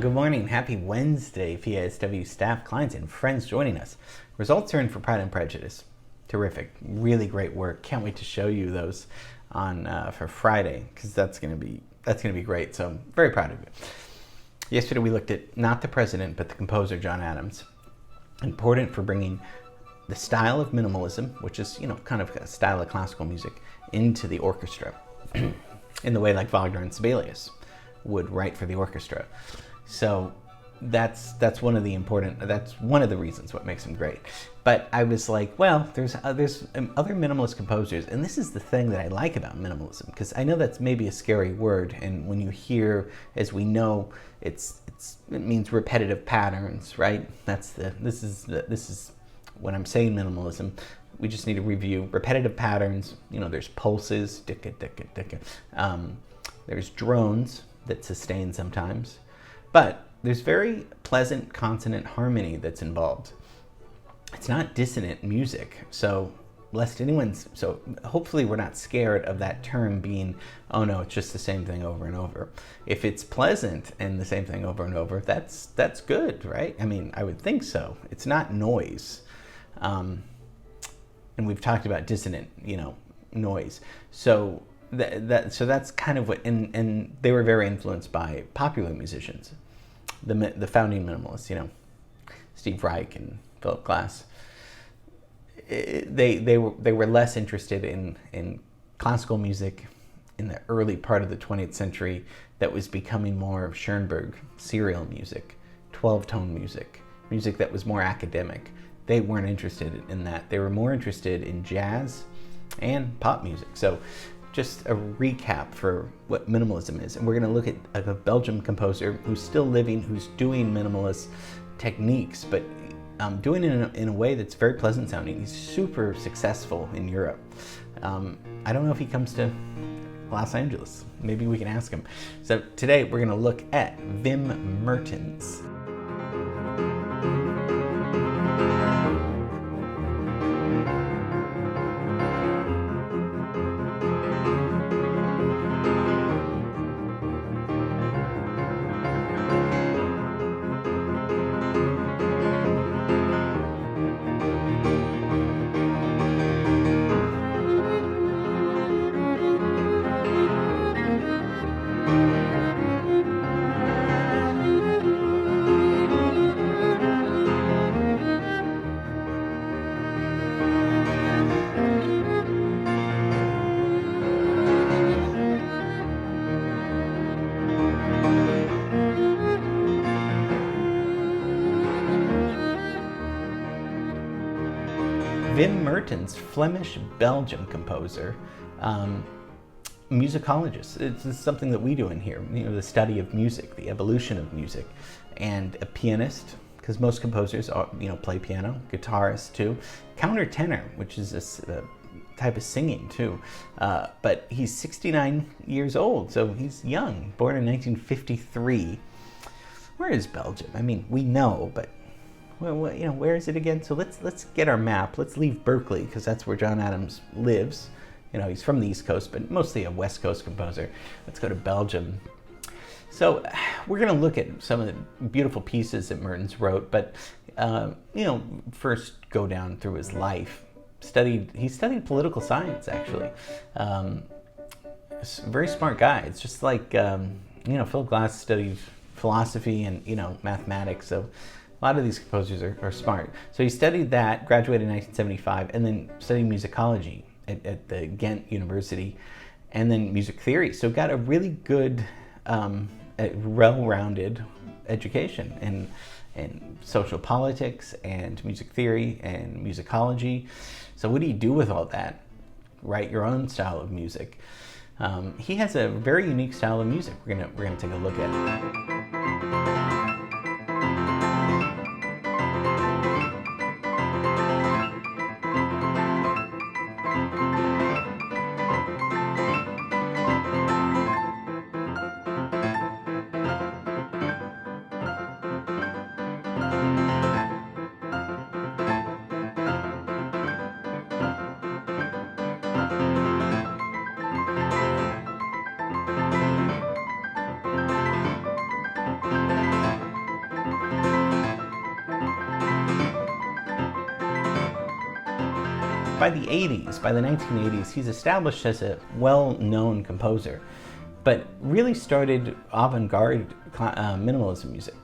Good morning. Happy Wednesday, PSW staff, clients, and friends joining us. Results are in for Pride and Prejudice. Terrific. Really great work. Can't wait to show you those on for Friday, because that's gonna be great. So I'm very proud of you. Yesterday we looked at not the president, but the composer John Adams. Important for bringing the style of minimalism, which is kind of a style of classical music, into the orchestra, in the way like Wagner and Sibelius would write for the orchestra. So that's one of the reasons what makes him great. But I was like, well, there's other minimalist composers, and this is the thing that I like about minimalism, because I know that's maybe a scary word, and when you hear, as we know, it means repetitive patterns, right? This is when I'm saying minimalism, we just need to review repetitive patterns. There's pulses, dicka, dicka, dicka. There's drones that sustain sometimes, but there's very pleasant consonant harmony that's involved. It's not dissonant music, so hopefully we're not scared of that term being, oh no, it's just the same thing over and over. If it's pleasant and the same thing over and over, that's good, right? I mean, I would think so. It's not noise. And we've talked about dissonant, noise. So that's kind of what, and they were very influenced by popular musicians, the founding minimalists, Steve Reich and Philip Glass. They were less interested in classical music in the early part of the 20th century that was becoming more of Schoenberg serial music, 12-tone music that was more academic. They weren't interested in that. They were more interested in jazz and pop music. So just a recap for what minimalism is. And we're going to look at a Belgian composer who's still living, who's doing minimalist techniques, but doing it in a way that's very pleasant sounding. He's super successful in Europe. I don't know if he comes to Los Angeles. Maybe we can ask him. So today we're going to look at Wim Mertens. Wim Mertens, Flemish-Belgian composer, musicologist. It's something that we do in here, the study of music, the evolution of music, and a pianist, because most composers play piano, guitarist too, countertenor, which is a type of singing too, but he's 69 years old, so he's young, born in 1953. Where is Belgium? I mean, we know, but well, where is it again? So let's get our map. Let's leave Berkeley, because that's where John Adams lives. He's from the East Coast, but mostly a West Coast composer. Let's go to Belgium. So we're going to look at some of the beautiful pieces that Mertens wrote, but first go down through his life. He studied political science, actually. Very smart guy. It's just like Philip Glass studied philosophy and mathematics. So a lot of these composers are smart. So he studied that, graduated in 1975, and then studied musicology at the Ghent University, and then music theory. So got a really good, well-rounded education in social politics and music theory and musicology. So what do you do with all that? Write your own style of music. He has a very unique style of music. We're gonna take a look at it. by the 80s, by the 1980s, he's established as a well-known composer, but really started avant-garde minimalism music.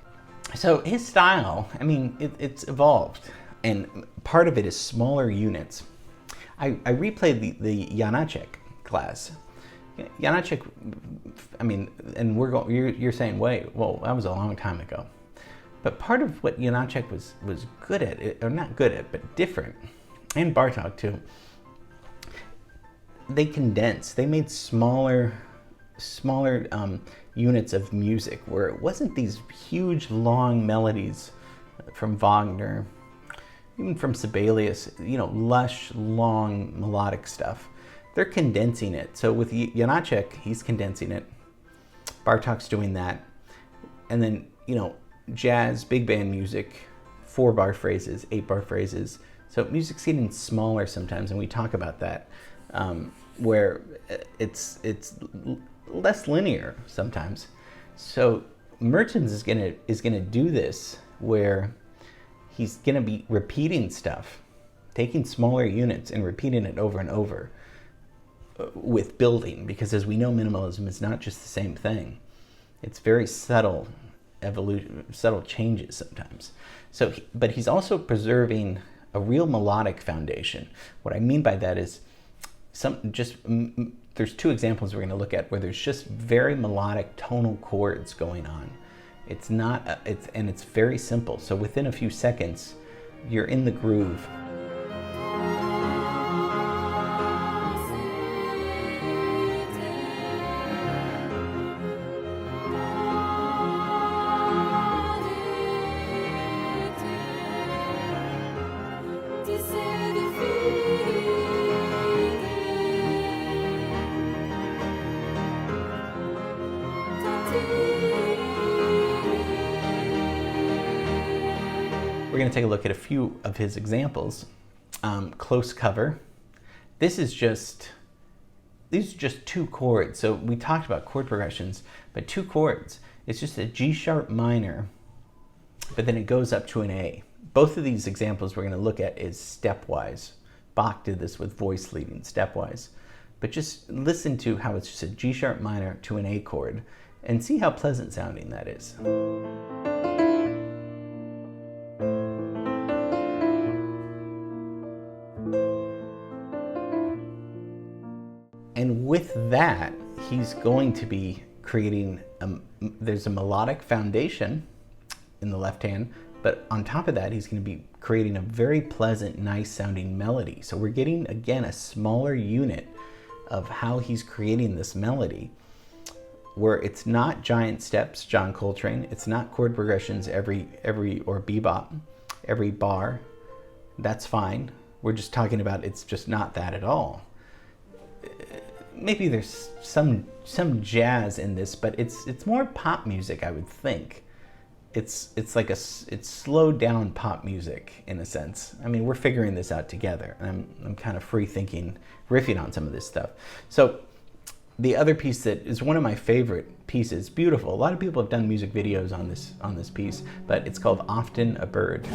So his style, I mean, it's evolved, and part of it is smaller units. I replayed the Janacek class. Janacek, I mean, and you're saying, wait, well, that was a long time ago. But part of what Janacek was good at, or not good at, but different, and Bartók too, they condensed. They made smaller units of music where it wasn't these huge, long melodies from Wagner, even from Sibelius, lush, long, melodic stuff. They're condensing it. So with Janacek, he's condensing it. Bartók's doing that. And then, jazz, big band music, 4-bar phrases, 8-bar phrases. So music's getting smaller sometimes, and we talk about that, where it's less linear sometimes. So Mertens is gonna do this, where he's gonna be repeating stuff, taking smaller units and repeating it over and over with building, because as we know, minimalism is not just the same thing. It's very subtle evolution, subtle changes sometimes. So, but he's also preserving a real melodic foundation. What I mean by that is there's 2 examples we're going to look at where there's just very melodic tonal chords going on. It's very simple. So within a few seconds, you're in the groove. We're going to take a look at a few of his examples. Close cover. These are just 2 chords. So we talked about chord progressions, but 2 chords. It's just a G sharp minor, but then it goes up to an A. Both of these examples we're going to look at is stepwise. Bach did this with voice leading, stepwise. But just listen to how it's just a G sharp minor to an A chord, and see how pleasant sounding that is. And with that, he's going to be creating, there's a melodic foundation in the left hand, but on top of that, he's going to be creating a very pleasant, nice sounding melody. So we're getting, again, a smaller unit of how he's creating this melody, where it's not giant steps, John Coltrane. It's not chord progressions or bebop, every bar. That's fine. We're just talking about, it's just not that at all. Maybe there's some jazz in this, but it's more pop music, I would think. It's slowed down pop music in a sense. I mean, we're figuring this out together, and I'm kind of free thinking, riffing on some of this stuff. So the other piece that is one of my favorite pieces, beautiful. A lot of people have done music videos on this piece, but it's called Often a Bird.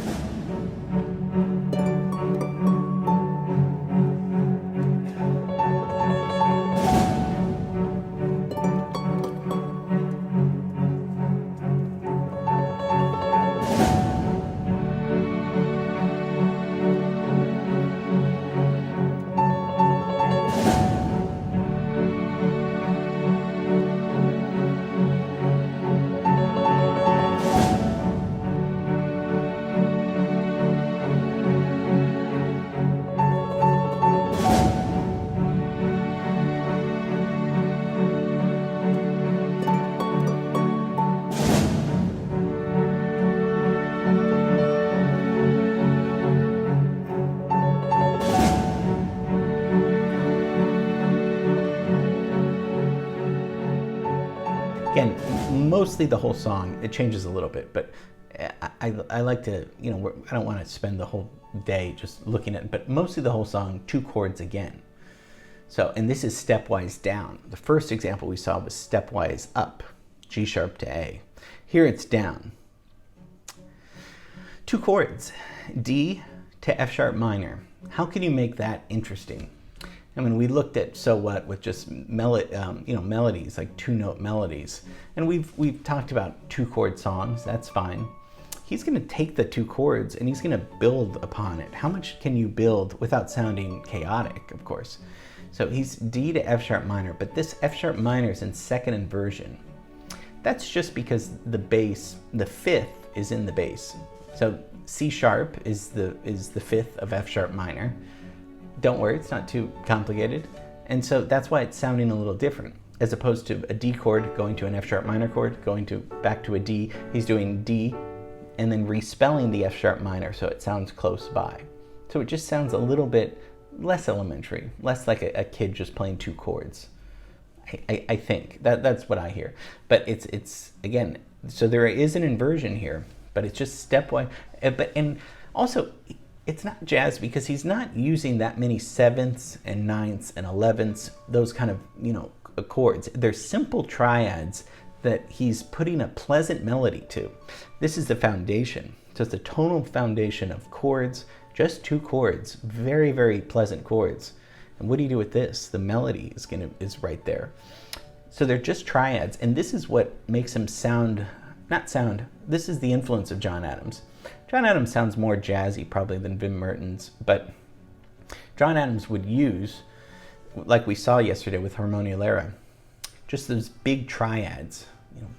Again, mostly the whole song, it changes a little bit, but I like to, I don't want to spend the whole day just looking at it, but mostly the whole song, 2 chords again. So, and this is stepwise down. The first example we saw was stepwise up, G sharp to A. Here it's down. 2 chords, D to F sharp minor. How can you make that interesting? I mean, we looked at So What with just melodies, like 2-note melodies, and we've talked about 2-chord songs. That's fine. He's going to take the 2 chords and he's going to build upon it. How much can you build without sounding chaotic, of course? So he's D to F sharp minor, but this F sharp minor is in second inversion. That's just because the bass, the 5th, is in the bass. So C sharp is the 5th of F sharp minor. Don't worry, it's not too complicated. And so that's why it's sounding a little different. As opposed to a D chord going to an F sharp minor chord, going to back to a D, he's doing D and then respelling the F sharp minor so it sounds close by. So it just sounds a little bit less elementary, less like a kid just playing 2 chords. I think that's what I hear. But it's again, so there is an inversion here, but it's just stepwise. And also, it's not jazz because he's not using that many 7ths and 9ths and 11ths, those kind of, chords. They're simple triads that he's putting a pleasant melody to. This is the foundation. So it's the tonal foundation of chords, just 2 chords, very, very pleasant chords. And what do you do with this? The melody is right there. So they're just triads, and this is what makes him this is the influence of John Adams. John Adams sounds more jazzy probably than Wim Mertens, but John Adams would use, like we saw yesterday with Harmonia Lara, just those big triads,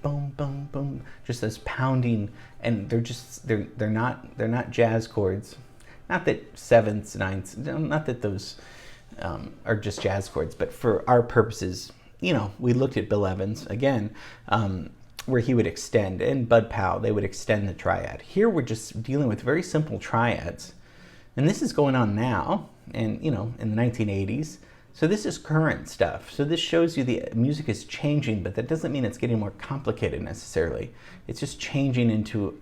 boom, boom, boom, just this pounding, and they're not jazz chords. Not that 7ths, 9ths, not that those are just jazz chords, but for our purposes, we looked at Bill Evans again, where he would extend, and Bud Powell, they would extend the triad. Here we're just dealing with very simple triads, and this is going on now, and in the 1980s. So this is current stuff. So this shows you the music is changing, but that doesn't mean it's getting more complicated necessarily. It's just changing into,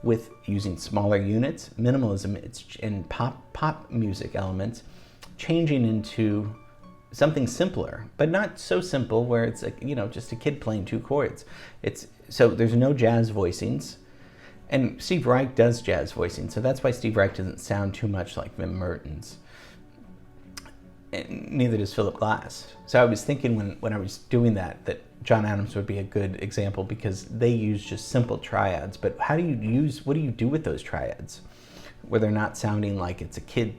with using smaller units, minimalism, and pop music elements, changing into something simpler, but not so simple where it's just a kid playing 2 chords. So there's no jazz voicings, and Steve Reich does jazz voicing, so that's why Steve Reich doesn't sound too much like Wim Mertens. And neither does Philip Glass. So I was thinking when I was doing that John Adams would be a good example because they use just simple triads. But what do you do with those triads where they're not sounding like it's a kid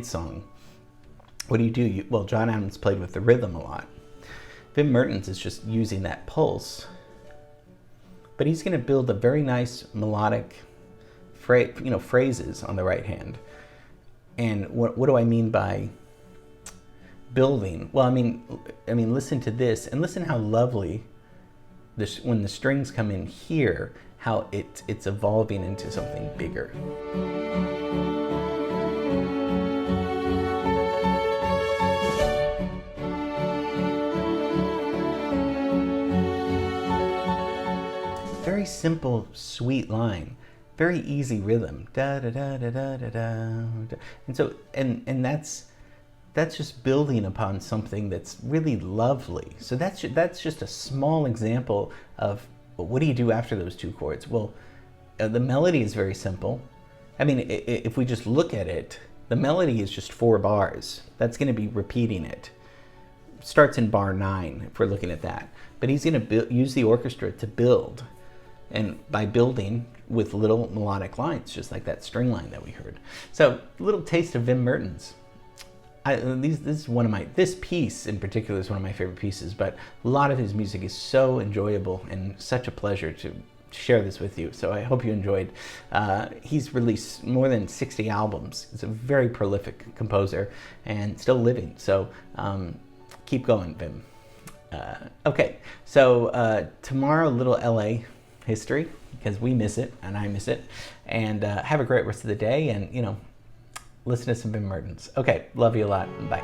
song? What do you do? Well, John Adams played with the rhythm a lot. Wim Mertens is just using that pulse. But he's going to build a very nice melodic phrases on the right hand. And what do I mean by building? Well, I mean, listen to this and listen how lovely this, when the strings come in here, how it's evolving into something bigger. Very simple, sweet line, very easy rhythm, da da da da da da da. And so, and that's just building upon something that's really lovely. So that's just a small example of what do you do after those 2 chords? Well, the melody is very simple. I mean, if we just look at it, the melody is just 4 bars. That's going to be repeating it. Starts in bar 9 if we're looking at that. But he's going to use the orchestra to build. And by building with little melodic lines, just like that string line that we heard. So a little taste of Wim Mertens. This piece in particular is one of my favorite pieces, but a lot of his music is so enjoyable and such a pleasure to share this with you. So I hope you enjoyed. He's released more than 60 albums. He's a very prolific composer and still living. So keep going, Wim. Okay, so tomorrow, little LA history, because we miss it and I miss it. And have a great rest of the day, and listen to some Wim Mertens. Okay, love you a lot. Bye.